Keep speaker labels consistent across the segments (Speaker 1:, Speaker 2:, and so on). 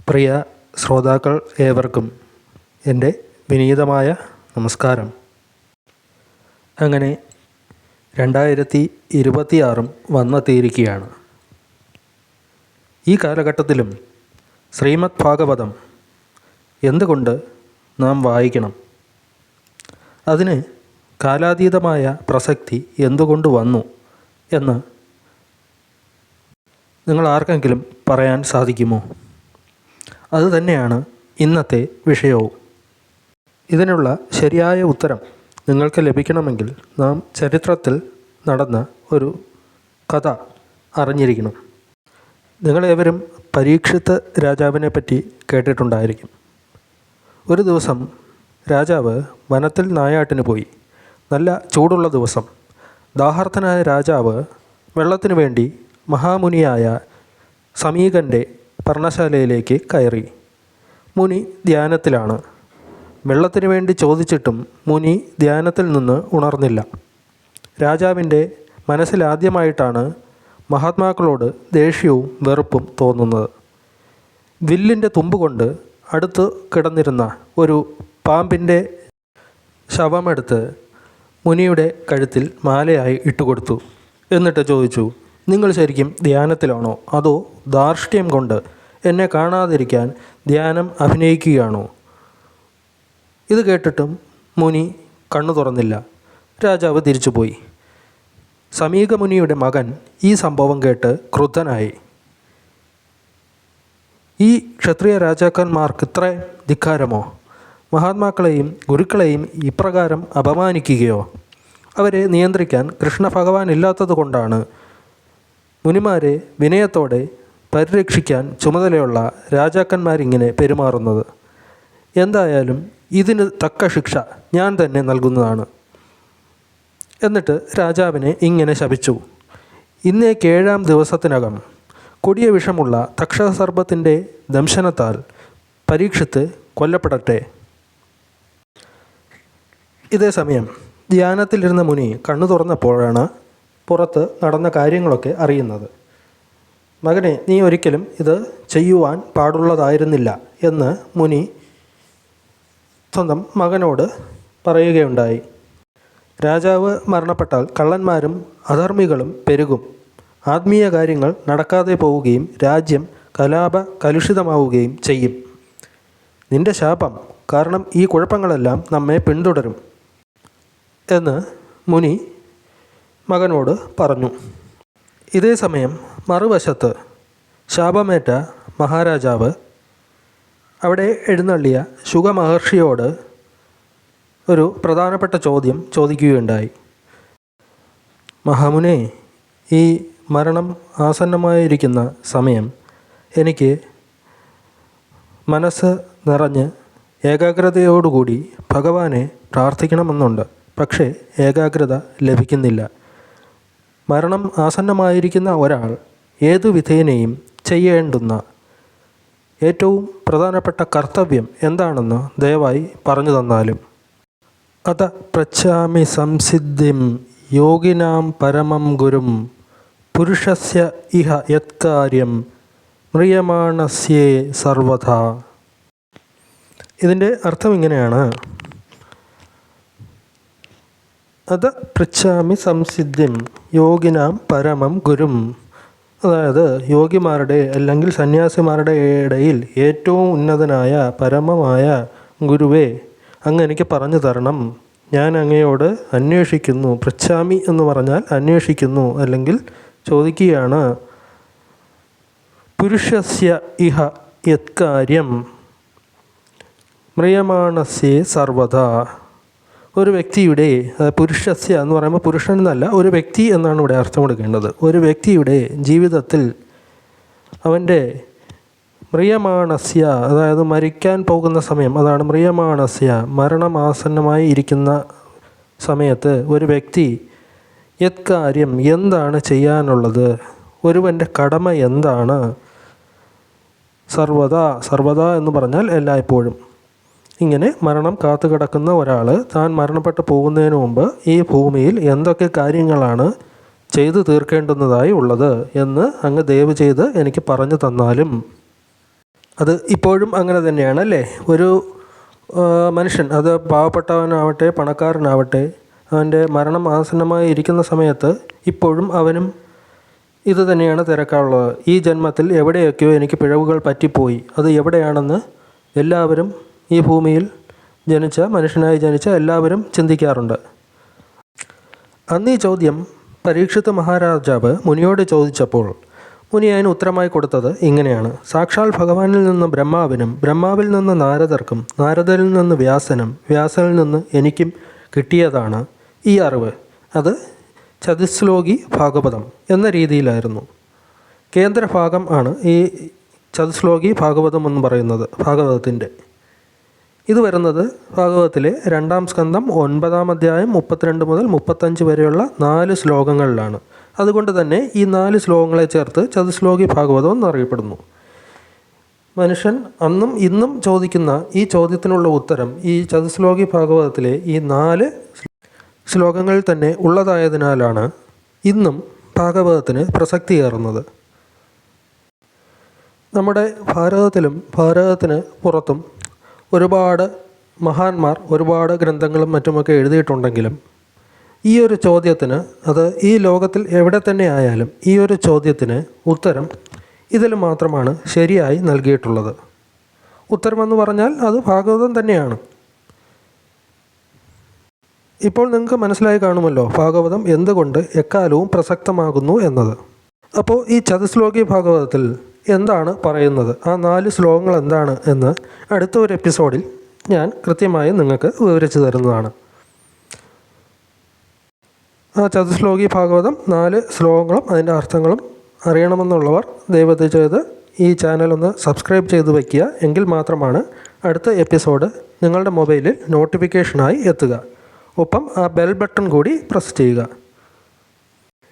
Speaker 1: പ്രിയ ശ്രോതാക്കൾ ഏവർക്കും എൻ്റെ വിനീതമായ നമസ്കാരം. അങ്ങനെ 2026 വന്നെത്തിയിരിക്കുകയാണ്. ഈ കാലഘട്ടത്തിലും ശ്രീമദ് ഭാഗവതം എന്തുകൊണ്ട് നാം വായിക്കണം? അതിന് കാലാതീതമായ പ്രസക്തി എന്തുകൊണ്ട് വന്നു എന്ന് നിങ്ങൾ ആർക്കെങ്കിലും പറയാൻ സാധിക്കുമോ? അതുതന്നെയാണ് ഇന്നത്തെ വിഷയവും. ഇതിനുള്ള ശരിയായ ഉത്തരം നിങ്ങൾക്ക് ലഭിക്കണമെങ്കിൽ നാം ചരിത്രത്തിൽ നടന്ന ഒരു കഥ അറിഞ്ഞിരിക്കണം. നിങ്ങളേവരും പരീക്ഷിത്ത് രാജാവിനെ പറ്റി കേട്ടിട്ടുണ്ടായിരിക്കും. ഒരു ദിവസം രാജാവ് വനത്തിൽ നായാട്ടിന് പോയി. നല്ല ചൂടുള്ള ദിവസം. ദാഹാർത്തനായ രാജാവ് വെള്ളത്തിനു വേണ്ടി മഹാമുനിയായ സമീകൻ്റെ പർണശാലയിലേക്ക് കയറി. മുനി ധ്യാനത്തിലാണ്. വെള്ളത്തിനു വേണ്ടി ചോദിച്ചിട്ടും മുനി ധ്യാനത്തിൽ നിന്ന് ഉണർന്നില്ല. രാജാവിൻ്റെ മനസ്സിലാദ്യമായിട്ടാണ് മഹാത്മാക്കളോട് ദേഷ്യവും വെറുപ്പും തോന്നുന്നത്. വില്ലിൻ്റെ തുമ്പുകൊണ്ട് അടുത്ത് കിടന്നിരുന്ന ഒരു പാമ്പിൻ്റെ ശവമെടുത്ത് മുനിയുടെ കഴുത്തിൽ മാലയായി ഇട്ടുകൊടുത്തു. എന്നിട്ട് ചോദിച്ചു, നിങ്ങൾ ശരിക്കും ധ്യാനത്തിലാണോ അതോ ധാർഷ്ട്യം കൊണ്ട് എന്നെ കാണാതിരിക്കാൻ ധ്യാനം അഭിനയിക്കുകയാണോ? ഇത് കേട്ടിട്ടും മുനി കണ്ണു തുറന്നില്ല. രാജാവ് തിരിച്ചുപോയി. സമീക മുനിയുടെ മകൻ ഈ സംഭവം കേട്ട് ക്രുദ്ധനായി. ഈ ക്ഷത്രിയ രാജാക്കന്മാർക്ക് ഇത്ര ധിക്കാരമോ? മഹാത്മാക്കളെയും ഗുരുക്കളെയും ഇപ്രകാരം അപമാനിക്കുകയോ? അവരെ നിയന്ത്രിക്കാൻ കൃഷ്ണ ഭഗവാൻ ഇല്ലാത്തത് കൊണ്ടാണ് മുനിമാരെ വിനയത്തോടെ പരിരക്ഷിക്കാൻ ചുമതലയുള്ള രാജാക്കന്മാരിങ്ങനെ പെരുമാറുന്നത്. എന്തായാലും ഇതിന് തക്ക ശിക്ഷ ഞാൻ തന്നെ നൽകുന്നതാണ്. എന്നിട്ട് രാജാവിനെ ഇങ്ങനെ ശപിച്ചു, ഇന്നേക്ക് 7-ാം ദിവസത്തിനകം കൊടിയ വിഷമുള്ള തക്ഷസർപ്പത്തിൻ്റെ ദംശനത്താൽ പരീക്ഷിത്ത് കൊല്ലപ്പെടട്ടെ. ഇതേ സമയം ധ്യാനത്തിലിരുന്ന മുനി കണ്ണു തുറന്നപ്പോഴാണ് പുറത്ത് നടന്ന കാര്യങ്ങളൊക്കെ അറിയുന്നത്. മകനെ, നീ ഒരിക്കലും ഇത് ചെയ്യുവാൻ പാടുള്ളതായിരുന്നില്ല എന്ന് മുനി സ്വന്തം മകനോട് പറയുകയുണ്ടായി. രാജാവ് മരണപ്പെട്ടാൽ കള്ളന്മാരും അധർമ്മികളും പെരുകും. ആത്മീയ കാര്യങ്ങൾ നടക്കാതെ പോവുകയും രാജ്യം കലുഷിതമാവുകയും ചെയ്യും. നിന്റെ ശാപം കാരണം ഈ കുഴപ്പങ്ങളെല്ലാം നമ്മെ പിന്തുടരും എന്ന് മുനി മകനോട് പറഞ്ഞു. ഇതേ സമയം മറുവശത്ത് ശാപമേറ്റ മഹാരാജാവ് അവിടെ എഴുന്നള്ളിയ ശുഗമഹർഷിയോട് ഒരു പ്രധാനപ്പെട്ട ചോദ്യം ചോദിക്കുകയുണ്ടായി. മഹാമുനെ, ഈ മരണം ആസന്നമായിരിക്കുന്ന സമയം എനിക്ക് മനസ്സ് നിറഞ്ഞ് ഏകാഗ്രതയോടുകൂടി ഭഗവാനെ പ്രാർത്ഥിക്കണമെന്നുണ്ട്. പക്ഷേ ഏകാഗ്രത ലഭിക്കുന്നില്ല. മരണം ആസന്നമായിരിക്കുന്ന ഒരാൾ ഏതു വിധേനയും ചെയ്യേണ്ടുന്ന ഏറ്റവും പ്രധാനപ്പെട്ട കർത്തവ്യം എന്താണെന്ന് ദയവായി പറഞ്ഞു തന്നാലും. അത പൃച്ഛാമി സംസിദ്ധിം യോഗിനാം പരമം ഗുരും പുരുഷസ്യ ഇഹ യത്കാര്യം മ്രിയമാണസ്യേ സർവഥാ. ഇതിൻ്റെ അർത്ഥം ഇങ്ങനെയാണ്. അത പൃച്ഛാമി സംസിദ്ധിം യോഗിനാം പരമം ഗുരും. അതായത് യോഗിമാരുടെ അല്ലെങ്കിൽ സന്യാസിമാരുടെ ഇടയിൽ ഏറ്റവും ഉന്നതനായ പരമമായ ഗുരുവേ, അങ്ങ് എനിക്ക് പറഞ്ഞു തരണം. ഞാൻ അങ്ങയോട് അന്വേഷിക്കുന്നു. പൃച്ഛാമി എന്ന് പറഞ്ഞാൽ അന്വേഷിക്കുന്നു അല്ലെങ്കിൽ ചോദിക്കുകയാണ്. പുരുഷസ്യ ഇഹ യത്കാര്യം മ്രിയമാണസ്യേ സർവദാ. ഒരു വ്യക്തിയുടെ, പുരുഷസ്യ എന്ന് പറയുമ്പോൾ പുരുഷൻ എന്നല്ല, ഒരു വ്യക്തി എന്നാണ് ഇവിടെ അർത്ഥം കൊടുക്കേണ്ടത്. ഒരു വ്യക്തിയുടെ ജീവിതത്തിൽ അവൻ്റെ മ്രിയമാണസ്യ, അതായത് മരിക്കാൻ പോകുന്ന സമയം, അതാണ് മ്രിയമാണസ്യ, മരണമാസന്നമായി ഇരിക്കുന്ന സമയത്ത് ഒരു വ്യക്തി യത്കാര്യം, എന്താണ് ചെയ്യാനുള്ളത്, ഒരുവൻ്റെ കടമ എന്താണ്, സർവദാ എന്ന് പറഞ്ഞാൽ എല്ലായ്പ്പോഴും. ഇങ്ങനെ മരണം കാത്തു കിടക്കുന്ന ഒരാൾ താൻ മരണപ്പെട്ടു പോകുന്നതിന് മുമ്പ് ഈ ഭൂമിയിൽ എന്തൊക്കെ കാര്യങ്ങളാണ് ചെയ്തു തീർക്കേണ്ടുന്നതായി ഉള്ളത് എന്ന് അങ്ങ് ദയവ് ചെയ്ത് എനിക്ക് പറഞ്ഞു തന്നാലും. അത് ഇപ്പോഴും അങ്ങനെ തന്നെയാണ് അല്ലേ? ഒരു മനുഷ്യൻ, അത് പാവപ്പെട്ടവനാവട്ടെ പണക്കാരനാവട്ടെ, അവൻ്റെ മരണം ആസന്നമായി ഇരിക്കുന്ന സമയത്ത് ഇപ്പോഴും അവനും ഇത് തന്നെയാണ് തിരക്കാനുള്ളത്. ഈ ജന്മത്തിൽ എവിടെയൊക്കെയോ എനിക്ക് പിഴവുകൾ പറ്റിപ്പോയി, അത് എവിടെയാണെന്ന് എല്ലാവരും, ഈ ഭൂമിയിൽ മനുഷ്യനായി ജനിച്ച എല്ലാവരും ചിന്തിക്കാറുണ്ട്. അന്ന് ഈ ചോദ്യം പരീക്ഷിത് മഹാരാജാവ് മുനിയോട് ചോദിച്ചപ്പോൾ മുനി അതിന് ഉത്തരമായി കൊടുത്തത് ഇങ്ങനെയാണ്: സാക്ഷാൽ ഭഗവാനിൽ നിന്ന് ബ്രഹ്മാവിനും, ബ്രഹ്മാവിൽ നിന്ന് നാരദർക്കും, നാരദരിൽ നിന്ന് വ്യാസനും, വ്യാസനിൽ നിന്ന് എനിക്കും കിട്ടിയതാണ് ഈ അറിവ്. അത് ചതുശ്ലോകി ഭാഗവതം എന്ന രീതിയിലായിരുന്നു. കേന്ദ്രഭാഗം ആണ് ഈ ചതുശ്ലോകി ഭാഗവതം എന്ന് പറയുന്നത്. ഭാഗവതത്തിൻ്റെ ഇത് വരുന്നത് ഭാഗവതത്തിലെ 2-ാം സ്കന്ധം 9-ാം അധ്യായം 32 മുതൽ 35 വരെയുള്ള 4 ശ്ലോകങ്ങളിലാണ്. അതുകൊണ്ട് തന്നെ ഈ 4 ശ്ലോകങ്ങളെ ചേർത്ത് ചതുശ്ലോകി ഭാഗവതം എന്നറിയപ്പെടുന്നു. മനുഷ്യൻ അന്നും ഇന്നും ചോദിക്കുന്ന ഈ ചോദ്യത്തിനുള്ള ഉത്തരം ഈ ചതുശ്ലോകി ഭാഗവതത്തിലെ ഈ 4 ശ്ലോകങ്ങളിൽ തന്നെ ഉള്ളതായതിനാലാണ് ഇന്നും ഭാഗവതത്തിന് പ്രസക്തിയേറുന്നത്. നമ്മുടെ ഭാരതത്തിലും ഭാരതത്തിന് പുറത്തും ഒരുപാട് മഹാന്മാർ ഒരുപാട് ഗ്രന്ഥങ്ങളും മറ്റുമൊക്കെ എഴുതിയിട്ടുണ്ടെങ്കിലും ഈ ഒരു ചോദ്യത്തിന്, അത് ഈ ലോകത്തിൽ എവിടെ തന്നെ ആയാലും ഈ ഒരു ചോദ്യത്തിന് ഉത്തരം ഇതിൽ മാത്രമാണ് ശരിയായി നൽകിയിട്ടുള്ളത്. ഉത്തരമെന്ന് പറഞ്ഞാൽ അത് ഭാഗവതം തന്നെയാണ്. ഇപ്പോൾ നിങ്ങൾക്ക് മനസ്സിലായി കാണുമല്ലോ ഭാഗവതം എന്തുകൊണ്ട് എക്കാലവും പ്രസക്തമാകുന്നു എന്നത്. അപ്പോൾ ഈ ചതുശ്ലോകി ഭാഗവതത്തിൽ എന്താണ് പറയുന്നത്, ആ 4 ശ്ലോകങ്ങൾ എന്താണ് എന്ന് അടുത്ത ഒരു എപ്പിസോഡിൽ ഞാൻ കൃത്യമായി നിങ്ങൾക്ക് വിവരിച്ചു തരുന്നതാണ്. ആ ചതുശ്ലോകി ഭാഗവതം 4 ശ്ലോകങ്ങളും അതിൻ്റെ അർത്ഥങ്ങളും അറിയണമെന്നുള്ളവർ ദയവ് ചെയ്ത് ഈ ചാനൽ ഒന്ന് സബ്സ്ക്രൈബ് ചെയ്ത് വയ്ക്കുക. എങ്കിൽ മാത്രമാണ് അടുത്ത എപ്പിസോഡ് നിങ്ങളുടെ മൊബൈലിൽ നോട്ടിഫിക്കേഷനായി എത്തുക. ഒപ്പം ആ ബെൽ ബട്ടൺ കൂടി പ്രസ് ചെയ്യുക.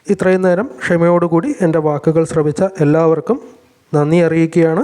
Speaker 1: ഇത്രയും നേരം ക്ഷമയോടുകൂടി എൻ്റെ വാക്കുകൾ ശ്രവിച്ച എല്ലാവർക്കും നന്ദി അറിയിക്കുകയാണ്.